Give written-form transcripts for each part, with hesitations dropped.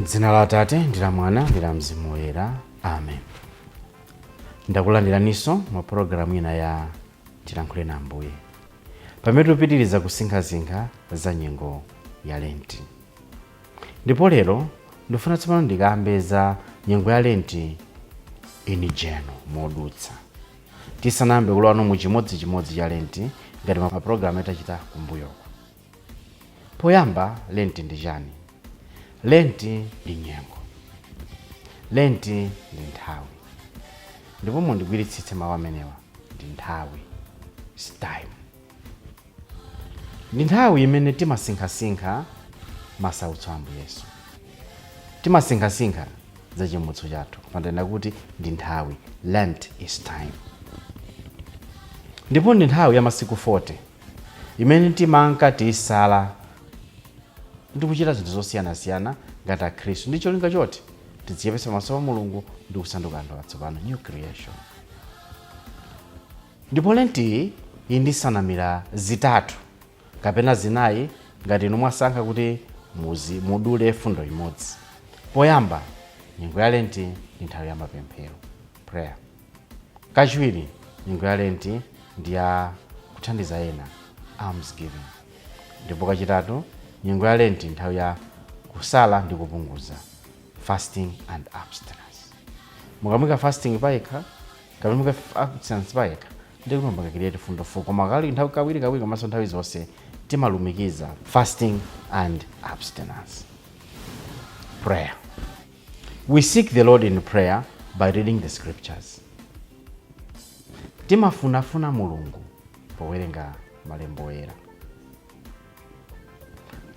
Dzina la Atate ndi la Mwana ndi la Mzimu Woyera. Amen. Ndakulandiraninso mu programu ina ya Tilankhule na Ambuye, pamene tupitiriza kusinkhasinkha za nyengo ya Lent. Ndipo lero ndifuna tsopano ndikambe za nyengo ya Lent in general modutsa, tisanambe kulowano mu chimodzimodzi cha Lent ngati ma programu etachita kumbuyoko. Poyamba, Lent ndi chani? Lent ndi nyengo. Lent ndi nthawi. Ndipo mundigwiritsitse mawu amenewa, ndi nthawi, it's time. Ndi nthawi imene timasinkhasinkha masautso a Ambuye Yesu. Timasinkhasinkha za chimutso chathu, kupandanena kuti ndi nthawi. Lent is time. Ndipo ndi nthawi ya masiku 40 imene timanka tiyisala ndi kuchita zinthu zosiyanasiyana ngati akhristu, ndi cholinga choti tidziyepesa pamaso pa Mulungu ndi kusanduka anthu atsopano, new creation. Ndipo Lent iyi ndi nsanamira zitatu kapena zinayi ngati inu mwasankha kuti mudule fundo imodzi. Poyamba, nyengo ya Lent ndi nthawi ya mapemphero, prayer. Kachiwiri, nyengo ya Lent ndi ya kuthandiza ena, almsgiving. Ndipo kachitatu, nyengo ya Lent nthawi ya kusala ndi kupunguza, fasting and abstinence. Mukamwika fasting payekha, mukamwika abstinence payekha, ndi kuti mbangakirete fundo fuko, koma kali nthawi kawiri komanso nthawi zonse timalumikiza fasting and abstinence. Prayer. We seek the Lord in prayer by reading the scriptures. Timafunafuna Mulungu powerenga malembo oyera.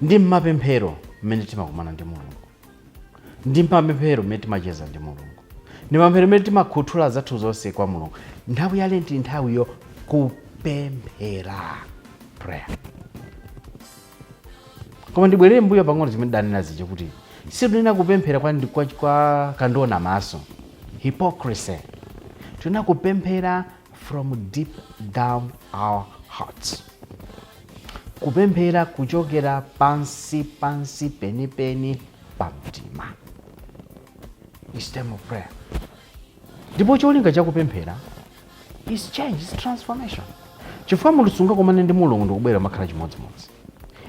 Ndi mapemphero mmene timakumana ndi Mulungu. Ndi mapemphero mmene timacheza ndi Mulungu. Ndi mapemphero mmene timakhuthula zathu zonse kwa Mulungu. Nthawi ya Lent nthawi yo kupemphera, prayer. Koma ndibwerere mbuyo pang'ono zimene danena zija kuti sitinena kupemphera kwa kandona maso, hypocrisy. Tinena kupemphera from deep down our hearts. Kupemphera kuchokera pansi penipeni pamtima. It's time of prayer. Ndipo cholinga cha kupemphera is change, is transformation. Chifukwa mulusunga kumane ndi Mulungu ndikubwera makhala chimodzimodzi.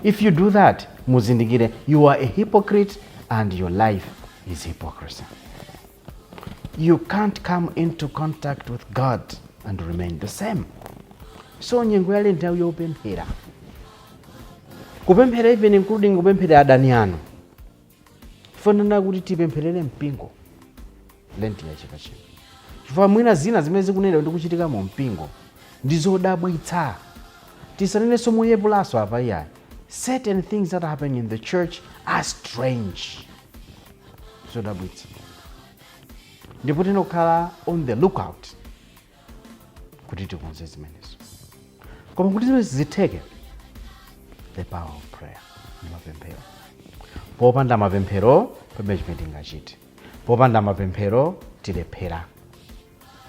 If you do that, muzindikire you are a hypocrite and your life is hypocrisy. You can't come into contact with God and remain the same. So nyengo ya Lent nthawi yopemphera. Kupemphera even including kupemphera adani anu. Fanana kuti tipempherere mpingo. Lent ya chaka chino. Chifukwa mwina zina zimene zikunena ndi kuchitika mu mpingo ndizodabwitsa. Tisanenenso muyepulaso apa iyayi. Certain things that happen in the church are strange. Zodabwitsa. Ndipo tinokhala on the lookout kuti tikonze zimenezo. Koma kuti zimene zitheke, the power of prayer, mapemphero. Popanda mapemphero palibe chimene tingachite. Popanda mapemphero tilephera.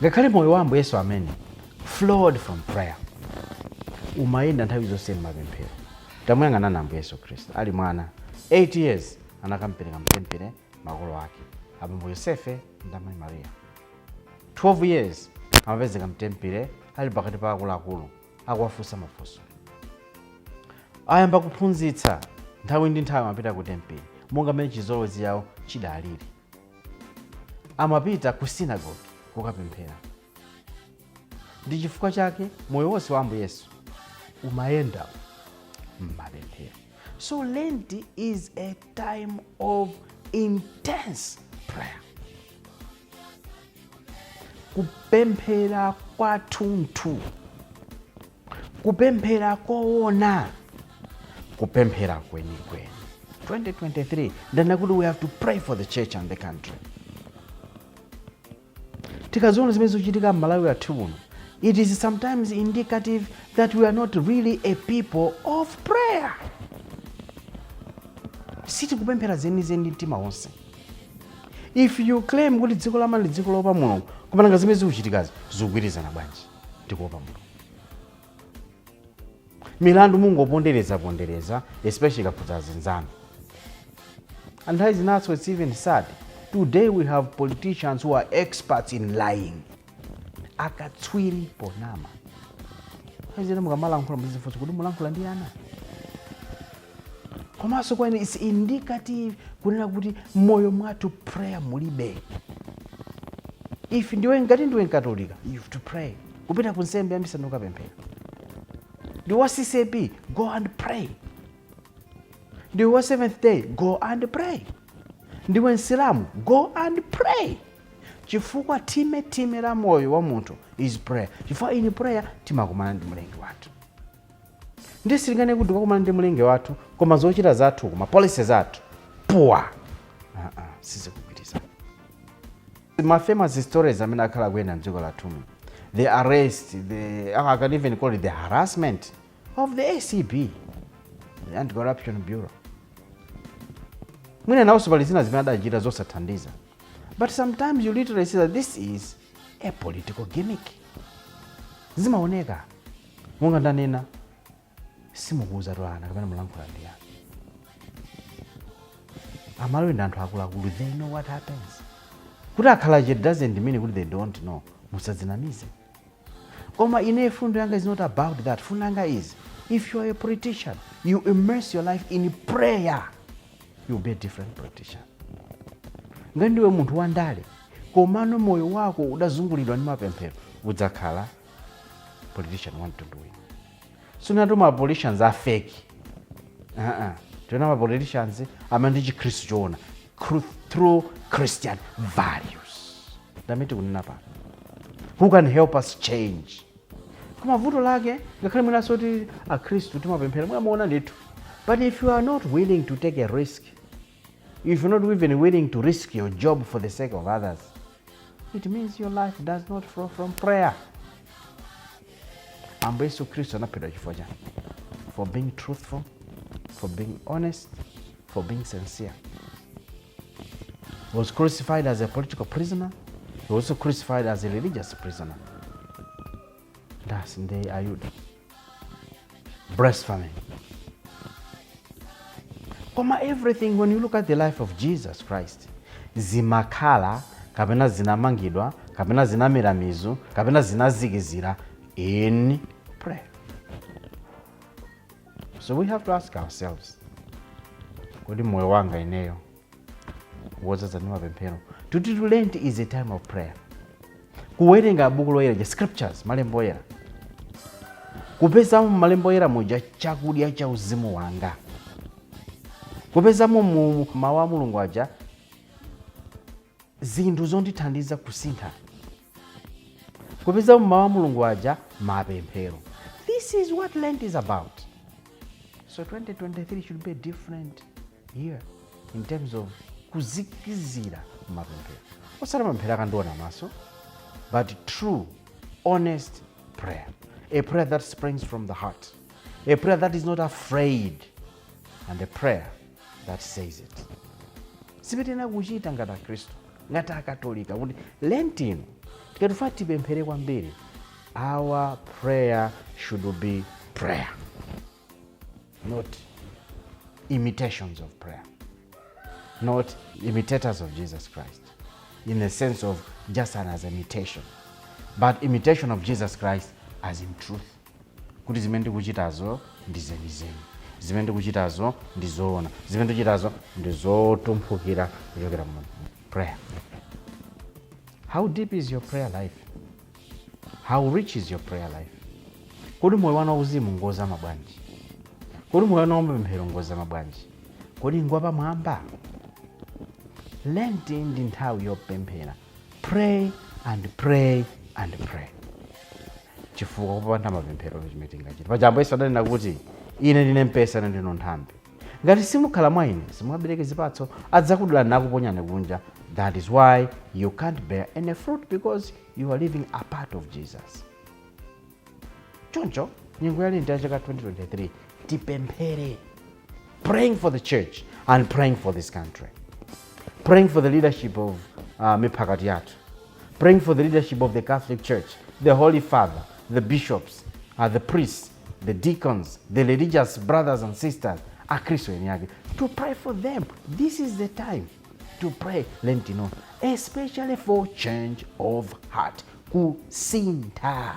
Ngakhale moyo wa Ambuye Yesu amene flowed from prayer, umayenda nthawi zonse mapemphero. Tamuyang'ana na Ambuye Yesu Khristu ali mwana 8 years anakampereka mtempere makolo ake, abambo Yosefe ndi amayi Maria. 12 years amapezeka mtempere ali pakati pa akuluakulu akuwafunsa mafunso. Ayamba kuphunzitsa nthawi ndi nthawi amapita ku tempere monga mmene chizolowezi yawo chidalili. Amapita ku synagogue kukapemphera. Ndi chifukwa chake moyo wonse wa Ambuye Yesu umayenda mapemphero. So Lent is a time of intense prayer. Kupemphera kwathunthu, kupemphera koona, kupemphera kwenikweni. 2023 ndana kuti we have to pray for the church and the country. Tikaziona zimene zikuchitika m'Malawi athu muno, it is sometimes indicative that we are not really a people of prayer. sitikupemphera zenizeni mtima wonse. If you claim kuti dziko lama ndi dziko lopa Mulungu, koma nanga zimene zikuchitikazi zikugwirizana bwanji ndikuopa Mulungu? Milandu mungopondereza, especially kakhudza zinzano. And that is not what's even sad. Today we have politicians who are experts in lying. Akatswiri ponama. Hazina mukamalankhula muzifunsa kuti mulankhula ndi ana. Komanso kwene is indicative kunena kuti moyo mwathu prayer mulibe. If ndiwe ngati ndiwe Katolika, you have to pray. Kupita kunsembe yamisanu kapemphera. Ndiwe CCP, go and pray. Ndiwe Seventh Day, go and pray. Ndiwe Nsilamu, go and pray. Chifukwa time la moyo wa munthu is prayer. Chifukwa in prayer timakumana ndi mlengi wathu. Ndisilingane kuti timakumana ndi mlengi wathu koma zochita zathu koma policies zathu poor. Sizikugwirizana. My famous stories amene akhala kuyenda mdziko lathu. The arrest, I can even call it the harassment of the ACB, the Anti-Corruption Bureau. Mwina nawo pali zina zimene adachita zosathandiza. But sometimes you literally see that this is a political gimmick. Zimaoneka. Munga ndanena simukuuza ana kapena mulankhula ndi ana. Amalo ndi anthu akuluakulu, they know what happens. Kuti akhala chete doesn't mean kuti they don't know. Musadzinamize. Koma ine fundo yanga is not about that. Fundo yanga is, if you are a politician, you immerse your life in prayer, you'll be a different politician. Ngandiwe munthu wandale, komano moyo wako udazungulidwa ndi mapemphero, udzakhala politician want to do it. So not all politicians are fake. Tuna ma politicians amandi Chikristu choona through Christian values. Dameti kunena pa. Who can help us change? Kama vuto lake ngakhale mwina soti aKristu timapemphera mwamuona ndithu. But if you are not willing to take a risk, if you're not even willing to risk your job for the sake of others, it means your life does not flow from prayer. Ambuye Yesu Kristu anaphedwa chifukwa chani? For being truthful, for being honest, for being sincere. He was crucified as a political prisoner. He was also crucified as a religious prisoner. That's in the Ayuda. Blasphemy. Koma everything, when you look at the life of Jesus Christ, zimakhala, kapena zinamangidwa, kapena zinamiramizu, kapena zinazikizira in prayer. So we have to ask ourselves, kodi moyo wanga ineyo wozaza ndi mapemphero? Tuti Lent is a time of prayer. Kuwerenga buku loyera, scriptures, malembo oyera. Kupeza mu malembo oyera muja chakudya cha uzimu wanga. Kupeza mu mawu a Mulungu aja zinthu zondithandiza kusintha. Kupeza mu mawu a Mulungu aja mapemphero. This is what Lent is about. So 2023 should be a different year in terms of kuzikizira mapemphero. Osala mapemphero akandiona maso, but true, honest prayer. A prayer that springs from the heart. A prayer that is not afraid. And a prayer that says it. Sipetena kuchita ngati Kristu, ngati Akatolika, kuti Lent ino tikatufa tipemphere kwambiri. Our prayer should be prayer, not imitations of prayer, not imitators of Jesus Christ, in the sense of just as an imitation, but imitation of Jesus Christ as in truth. Kuti zimene tikuchitazo ndi zenizeni, zimene tikuchitazo ndi zoona, zimene tikuchitazo ndi zotumphukira kuchokera mu prayer. How deep is your prayer life? How rich is your prayer life? Kodi moyo wanu wauzimu ngoza mabwanji? Kodi moyo wanu wamapemphero ngoza mabwanji? Kodi ngwapa mwamba? Lent ndi nthawi yopemphera. Pray and pray and pray. Chifukwa kupanda mapemphero chimene tingachita. Pajambo Yesu adanena kuti ine ndine mpesa ine ndine nthambi. Ngati simukhala mwa ine, simukabereke zipatso, adzakudula nakuponyani kunja. That is why you can't bear any fruit, because you are living apart of Jesus. Choncho, nyengo ya Lent ya chaka 2023, tipemphere. Praying for the church. and praying for this country, praying for the leadership of mipakati yathu, praying for the leadership of the Catholic Church, the Holy Father, the bishops, the priests, the deacons, the religious brothers and sisters, to pray for them. This is the time to pray, Lentino, especially for change of heart. Kusinta.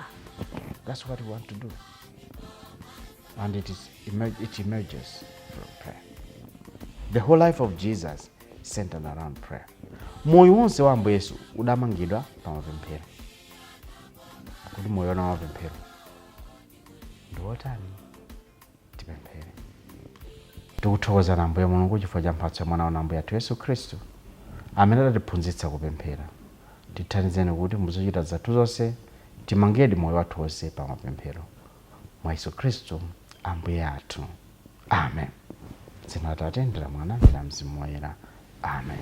That's what we want to do. And it emerges from prayer. The whole life of Jesus centered around prayer. Moyo wonse wa Ambuye Yesu udamangidwa pa mapemphero. Kuti moyo na mapemphero ndiwotani tipemphere. Tikuthokoza Ambuye Mulungu chifukwa cha mphatso ya mwana wa Ambuye athu Yesu Khristu amene atatiphunzitsa kupemphera. Tithandizeni kuti muzochita zathu zonse timangedi moyo wathu wonse pa mapemphero. Mwa Yesu Khristu Ambuye athu. Amen. Dzina la Atate ndi la Mwana ndi la Mzimu Woyera. Amen.